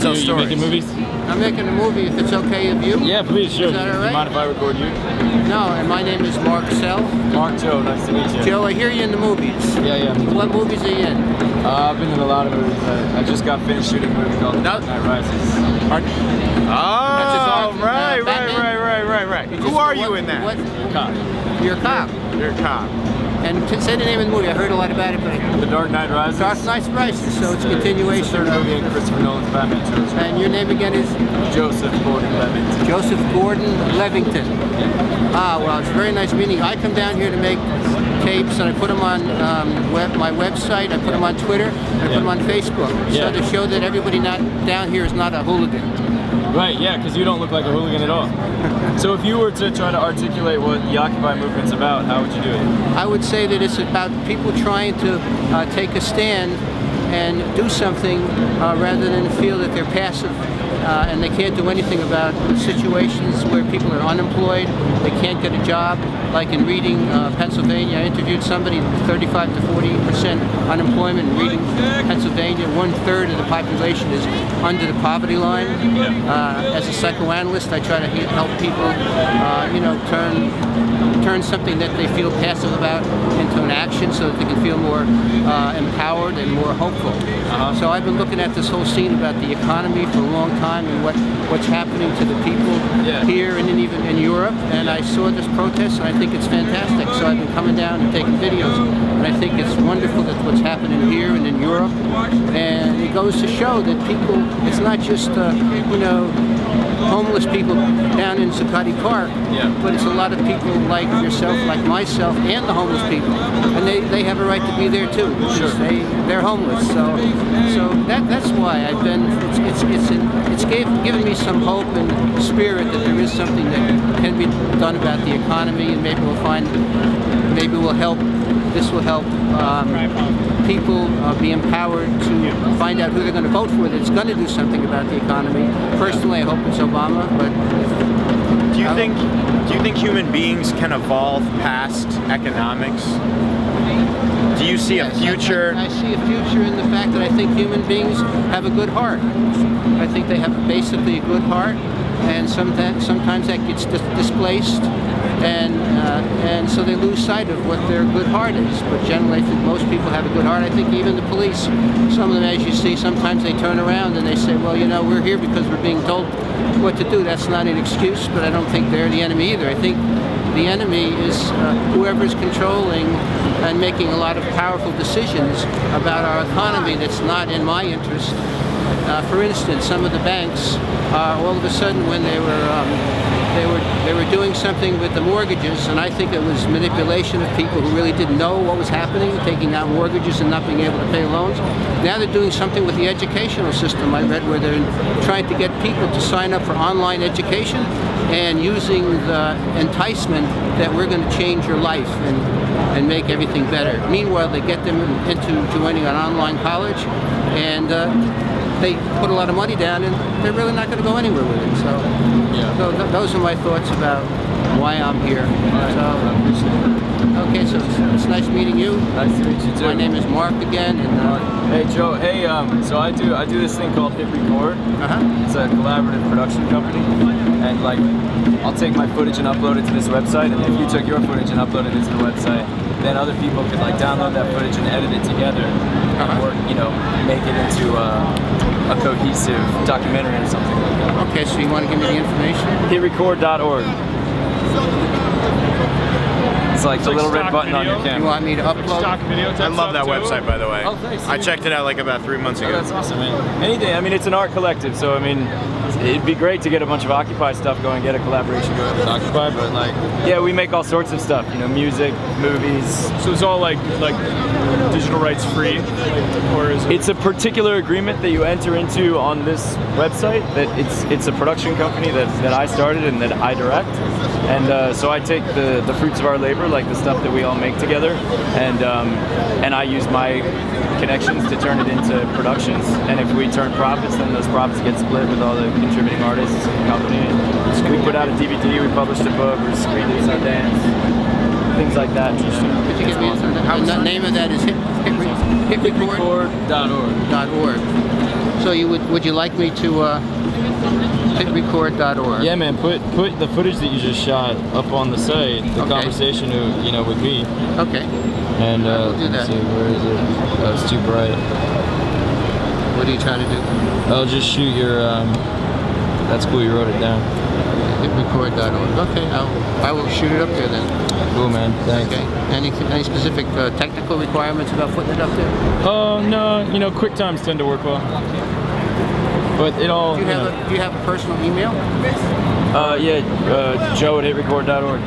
tell stories. You making movies? I'm making a movie, if it's okay with you. Yeah, please, sure. Is that all right? Do you mind if I record you? No, and my name is Mark Sehl. Mark, Joe, nice to meet you. Joe, I hear you in the movies. Yeah. What movies are you in? I've been in a lot of movies. I just got finished shooting a movie called The Dark Knight Rises. Pardon? Oh, right. Who are you in that? What? Cop. You're a cop. You're a cop. And say the name of the movie. I heard a lot about it, but The Dark Knight Rises. Dark Knight Rises, so it's a continuation. It's the third movie in Christopher Nolan's Batman trilogy. And your name again is? Joseph Gordon-Levitt. Joseph Gordon-Levitt. Ah, well, it's very nice meeting you. I come down here to make tapes, and I put them on my website, I put them on Twitter, I put them on Facebook, so to show that everybody not down here is not a hooligan. Right, yeah, because you don't look like a hooligan at all. So if you were to try to articulate what the Occupy movement's about, how would you do it? I would say that it's about people trying to take a stand and do something rather than feel that they're passive and they can't do anything about situations where people are unemployed, they can't get a job. Like in Reading, Pennsylvania, I interviewed somebody, 35 to 40% unemployment in Reading, Pennsylvania. 1/3 of the population is under the poverty line. As a psychoanalyst, I try to help people, turn something that they feel passive about into an action so that they can feel more empowered and more hopeful. So I've been looking at this whole scene about the economy for a long time and what's happening to the people here and even in Europe. And I saw this protest and I think it's fantastic. So I've been coming down and taking videos. And I think it's wonderful that what's happening here and in Europe. And it goes to show that people, it's not just, homeless people down in Zuccotti Park, but it's a lot of people like yourself, like myself, and the homeless people, and they have a right to be there too. Sure. They're homeless, so that's why I've been. It's given me some hope and spirit that there is something that can be done about the economy, and maybe we'll help. This will help people be empowered to find out who they're going to vote for that's going to do something about the economy. Personally, I hope it's Obama, but do you think human beings can evolve past economics? Do you see a future? I see a future in the fact that I think human beings have a good heart. I think they have basically a good heart, and sometimes that gets displaced. And so they lose sight of what their good heart is. But generally, I think most people have a good heart. I think even the police, some of them, as you see, sometimes they turn around and they say, well, we're here because we're being told what to do. That's not an excuse, but I don't think they're the enemy either. I think the enemy is whoever's controlling and making a lot of powerful decisions about our economy that's not in my interest. For instance, some of the banks, all of a sudden, when they were doing something with the mortgages, and I think it was manipulation of people who really didn't know what was happening, taking out mortgages and not being able to pay loans. Now they're doing something with the educational system, I read, where they're trying to get people to sign up for online education and using the enticement that we're going to change your life and make everything better. Meanwhile, they get them into joining an online college, and they put a lot of money down, and they're really not going to go anywhere with it. So those are my thoughts about why I'm here. Okay, so it's nice meeting you. Nice to meet you too. My name is Mark again. And, hey Joe, hey, so I do this thing called Hit Record. It's a collaborative production company, and like I'll take my footage and upload it to this website, and if you took your footage and uploaded it to the website, then other people could like download that footage and edit it together, or make it into a cohesive documentary or something like that. Okay, so you want to give me the information? Hitrecord.org. It's like the little red button on your camera. You want me to upload? I love that website, by the way. Oh, thanks. I checked it out like about 3 months ago. Oh, that's awesome, man. Anything. I mean, it's an art collective, so I mean, it'd be great to get a bunch of Occupy stuff going, get a collaboration going with Occupy, but like, yeah, we make all sorts of stuff, music, movies. So it's all like digital rights free, or is it? It's a particular agreement that you enter into on this website. That it's a production company that I started and that I direct, and so I take the fruits of our labor, like the stuff that we all make together, and I use my connections to turn it into productions. And if we turn profits, then those profits get split with all the contributing artists in the company. And we put out a DVD, we published a book, we're screened in Sundance, things like that. Could you give me the name of that is hitrecord.org. Hitrecord.org. So So would you like me to hitrecord.org? Yeah, man. Put the footage that you just shot up on the site. The Okay. conversation, with me. Okay. And we'll do that. let's see, where is it? Oh, it's too bright. What are you trying to do? I'll just shoot your. That's cool. You wrote it down. Hitrecord.org. Okay. I will shoot it up there then. Cool, man. Thanks. Okay. Any specific technical requirements about putting it up there? Oh no. Quick times tend to work well. But it all. Do you have a personal email? Yeah. Joe at hitrecord.org.